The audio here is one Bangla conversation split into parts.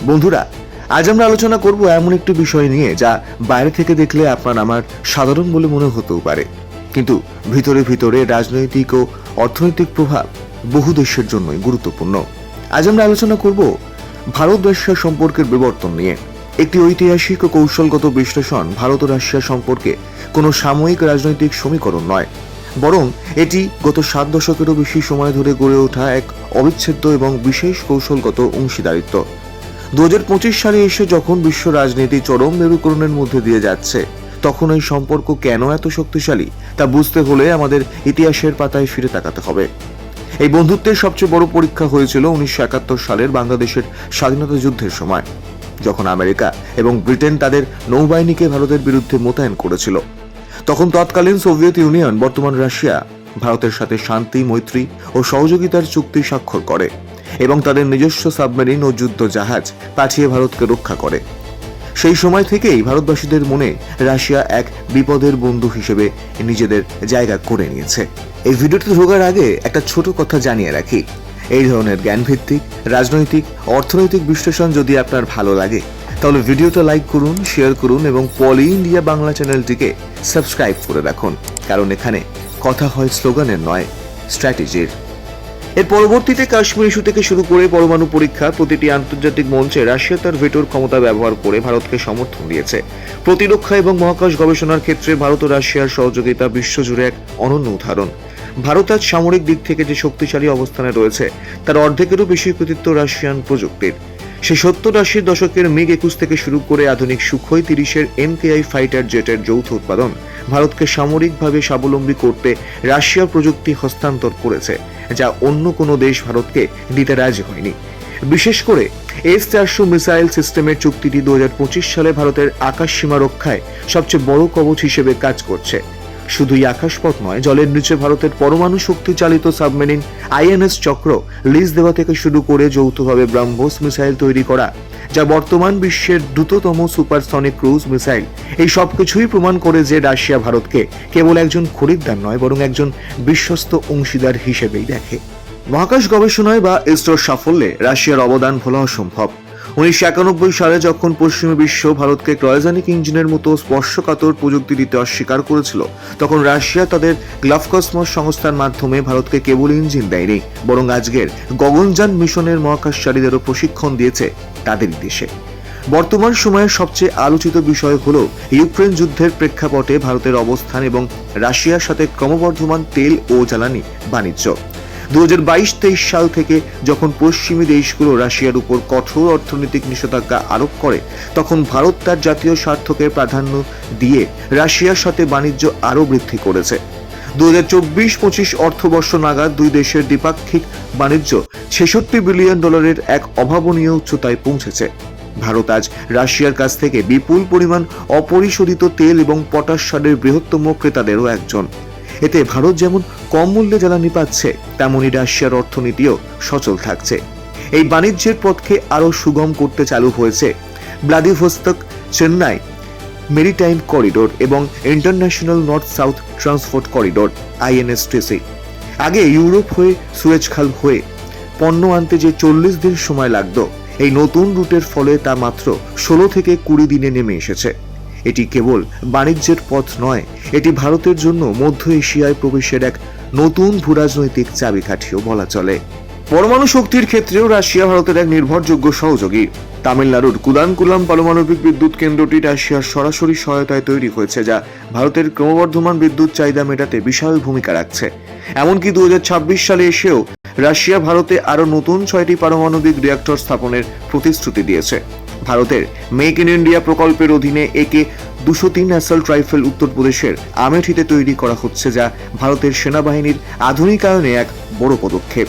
বন্ধুরা, আজ আমরা আলোচনা করব এমন একটি বিষয় নিয়ে যা বাইরে থেকে দেখলে আপনার আমার সাধারণ বলে মনে হতেও পারে, কিন্তু ভিতরে ভিতরে রাজনৈতিক ও অর্থনৈতিক প্রভাব বহু দেশের জন্যই গুরুত্বপূর্ণ। আজ আমরা আলোচনা করব ভারত রাশিয়া সম্পর্কের বিবর্তন নিয়ে। একটি ঐতিহাসিক ও কৌশলগত বিশ্লেষণ ভারত ও রাশিয়া সম্পর্কে কোনো সাময়িক রাজনৈতিক সমীকরণ নয়, বরং এটি গত 7 দশকেরও বেশি সময় ধরে গড়ে ওঠা এক অবিচ্ছেদ্য এবং বিশেষ কৌশলগত অংশীদারিত্ব। 2025 সালে এসে যখন বিশ্ব রাজনীতি চরম মেরুকরণের মধ্যে দিয়ে যাচ্ছে, তখন এই সম্পর্ক কেন এত শক্তিশালী তা বুঝতে হলে আমাদের ইতিহাসের পাতায় ফিরে তাকাতে হবে। এই বন্ধুত্বের সবচেয়ে বড় পরীক্ষা হয়েছিল 1971 সালের বাংলাদেশের স্বাধীনতা যুদ্ধের সময়, যখন আমেরিকা এবং ব্রিটেন তাদের নৌবাহিনীকে ভারতের বিরুদ্ধে মোতায়েন করেছিল। তখন তৎকালীন সোভিয়েত ইউনিয়ন, বর্তমান রাশিয়া, ভারতের সাথে শান্তি, মৈত্রী ও সহযোগিতার চুক্তি স্বাক্ষর করে এবং তাদের নিজস্ব সাবমেরিন ও যুদ্ধ জাহাজ পাঠিয়ে ভারতকে রক্ষা করে। সেই সময় থেকেই ভারতবাসীদের মনে রাশিয়া এক বিপদের বন্ধু হিসেবে নিজেদের জায়গা করে নিয়েছে। এই ভিডিওতে ঢোকার আগে একটা ছোট কথা জানিয়ে রাখি, এই ধরনের জ্ঞানভিত্তিক রাজনৈতিক অর্থনৈতিক বিশ্লেষণ যদি আপনার ভালো লাগে তাহলে ভিডিওটা লাইক করুন, শেয়ার করুন এবং পলি ইন্ডিয়া বাংলা চ্যানেলটিকে সাবস্ক্রাইব করে রাখুন, কারণ এখানে কথা হয় স্লোগানের নয়, স্ট্র্যাটেজির। এর পরবর্তীতে কাশ্মীর ইস্যু থেকে শুরু করে পরমাণু পরীক্ষা, প্রতিটি আন্তর্জাতিক মঞ্চে রাশিয়া তার ভেটোর ক্ষমতা ব্যবহার করে ভারতকে সমর্থন দিয়েছে। প্রতিরক্ষা এবং মহাকাশ গবেষণার ক্ষেত্রে ভারত ও রাশিয়ার সহযোগিতা বিশ্বজুড়ে এক অনন্য উদাহরণ। ভারত আজ সামরিক দিক থেকে যে শক্তিশালী অবস্থানে রয়েছে, তার অর্ধেকেরও বেশি কৃতিত্ব রাশিয়ান প্রযুক্তির। সেই 70-80 দশকের MiG-21 থেকে শুরু করে আধুনিক সুখোই 30-এর MKI ফাইটার জেটের যৌথ উৎপাদন ভারতকে সামরিকভাবে স্বাবলম্বী করতে রাশিয়ার প্রযুক্তি হস্তান্তর করেছে, যা অন্য কোনো দেশ ভারতকে দিতে রাজি হয়নি। বিশেষ করে S-400 মিসাইল সিস্টেমের চুক্তিটি 2025 সালে ভারতের আকাশ সীমা রক্ষায় সবচেয়ে বড় কবচ হিসেবে কাজ করছে। শুধুই আকাশপথ নয়, জলের নিচে ভারতের পরমাণু শক্তি চালিত সাবমেরিন INS চক্র লিজ দেওয়া থেকে শুরু করে যৌথভাবে ব্রাহ্মোস মিসাইল তৈরি করা, যা বর্তমান বিশ্বের দ্রুততম সুপারসনিক ক্রুজ মিসাইল, এই সবকিছুই প্রমাণ করে যে রাশিয়া ভারতকে কেবল একজন খরিদ্দার নয়, বরং একজন বিশ্বস্ত অংশীদার হিসেবেই দেখে। মহাকাশ গবেষণায় বা ইসরোর সাফল্যে রাশিয়ার অবদান ভোলা অসম্ভব। 1991 সালে যখন পশ্চিমী বিশ্ব ভারতকে ক্রায়োজেনিক ইঞ্জিনের মতো স্পর্শকাতর প্রযুক্তি দিতে অস্বীকার করেছিল, তখন রাশিয়া তাদের গ্লাভকসমস সংস্থার মাধ্যমে ভারতকে কেবল ইঞ্জিন দেয়নি, বরং আজকের গগনযান মিশনের মহাকাশচারীদেরও প্রশিক্ষণ দিয়েছে তাদেরই দেশে। বর্তমান সময়ের সবচেয়ে আলোচিত বিষয় হল ইউক্রেন যুদ্ধের প্রেক্ষাপটে ভারতের অবস্থান এবং রাশিয়ার সাথে ক্রমবর্ধমান তেল ও জ্বালানি বাণিজ্য। 2022-23 সাল থেকে যখন পশ্চিমী দেশগুলো রাশিয়ার উপর কঠোর অর্থনৈতিক নিষেধাজ্ঞা আরোপ করে, তখন ভারত তার জাতীয় স্বার্থকে প্রাধান্য দিয়ে রাশিয়ার সাথে বাণিজ্য আরও বৃদ্ধি করেছে। 2024-25 অর্থবর্ষ নাগাদ দুই দেশের দ্বিপাক্ষিক বাণিজ্য $66 বিলিয়ন এক অভাবনীয় উচ্চতায় পৌঁছেছে। ভারত আজ রাশিয়ার কাছ থেকে বিপুল পরিমাণ অপরিশোধিত তেল এবং পটাশ সারের বৃহত্তম ক্রেতাদেরও একজন। এতে ভারত যেমন কম মূল্যে জ্বালানি পাচ্ছে, তেমনি রাশিয়ার অর্থনীতিও সচল থাকছে। এই বাণিজ্যের পথকে আরও সুগম করতে চালু হয়েছে ভ্লাদিভস্টক চেন্নাই মেরিটাইম করিডোর এবং international north south transport corridor INSTC। আগে ইউরোপ হয়ে সুয়েজ খাল হয়ে পণ্য আনতে যে 40 দিন সময় লাগত, এই নতুন রুটের ফলে তা মাত্র 16 থেকে 20 দিনে নেমে এসেছে। এটি কেবল বাণিজ্যের পথ নয়, এটি ভারতের জন্য মধ্য এশিয়ায় প্রবেশের এক নতুন ভূরাজনৈতিক চাবিকাঠিও বলা চলে। পরমাণু শক্তির ক্ষেত্রেও রাশিয়া ভারতের এক নির্ভরযোগ্য সহযোগী। তামিলনাড়ুর কুদানকুলাম পারমাণবিক বিদ্যুৎ কেন্দ্রটি রাশিয়ার সরাসরি সহায়তায় তৈরি হয়েছে, যা ভারতের ক্রমবর্ধমান বিদ্যুৎ চাহিদা মেটাতে বিশাল ভূমিকা রাখছে। এমনকি 2026 সালে এসেও রাশিয়া ভারতে আরও নতুন 6টি পারমাণবিক রিঅ্যাক্টর স্থাপনের প্রতিশ্রুতি দিয়েছে। ভারতের মেক ইন ইন্ডিয়া প্রকল্পের অধীনে AK-203 অ্যাসল্ট রাইফেল উত্তরপ্রদেশের আমেঠিতে তৈরি করা হচ্ছে, যা ভারতের সেনাবাহিনীর আধুনিকায়নে এক বড় পদক্ষেপ।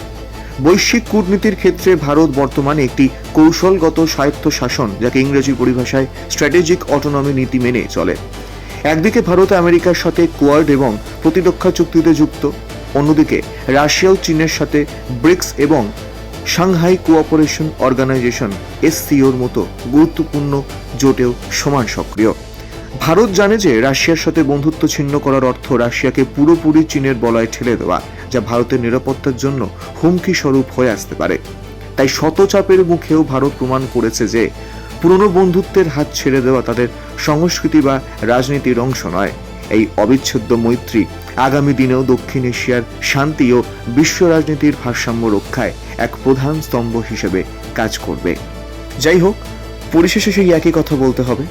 বৈশ্বিক কূটনীতির ক্ষেত্রে ভারত বর্তমানে একটি কৌশলগত স্বায়ত্তশাসন, যাকে ইংরেজি পরিভাষায় স্ট্র্যাটেজিক অটোনমি নীতি মেনে চলে। একদিকে ভারত আমেরিকার সাথে কোয়াড এবং প্রতিরক্ষা চুক্তিতে যুক্ত, অন্যদিকে রাশিয়াও চীনের সাথে ব্রিক্স এবং সাংহাই কোঅপারেশন অর্গানাইজেশন SCOর মতো গুরুত্বপূর্ণ জোটেও সমান সক্রিয়। ভারত জানে যে রাশিয়ার সাথে বন্ধুত্ব ছিন্ন করার অর্থ রাশিয়াকে পুরোপুরি চীনের বলয়ে ঠেলে দেওয়া, যা ভারতের নিরাপত্তার জন্য হুমকি স্বরূপ হয়ে আসতে পারে। তাই শত চাপের মুখেও ভারত প্রমাণ করেছে যে পুরনো বন্ধুত্বের হাত ছেড়ে দেওয়া তাদের সংস্কৃতি বা রাজনীতির অংশ নয়। এই অবিচ্ছেদ্য মৈত্রী আগামী দিনেও দক্ষিণ এশিয়ার শান্তি ও বিশ্ব রাজনীতির ভারসাম্য রক্ষায় এক প্রধান স্তম্ভ হিসেবে কাজ করবে। যাই হোক, পরিশেষে সেই একই কথা বলতে হবে,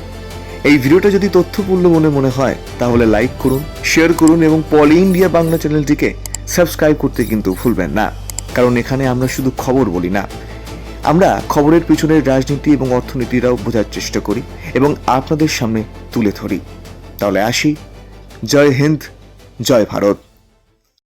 এই ভিডিওটা যদি তথ্যপূর্ণ মনে হয় তাহলে লাইক করুন, শেয়ার করুন এবং পলি ইন্ডিয়া বাংলা চ্যানেলটিকে সাবস্ক্রাইব করতে কিন্তু ভুলবেন না। কারণ এখানে আমরা শুধু খবর বলি না, আমরা খবরের পিছনের রাজনীতি এবং অর্থনীতিরাও বোঝার চেষ্টা করি এবং আপনাদের সামনে তুলে ধরি। তাহলে আসি, জয় হিন্দ, জয় ভারত।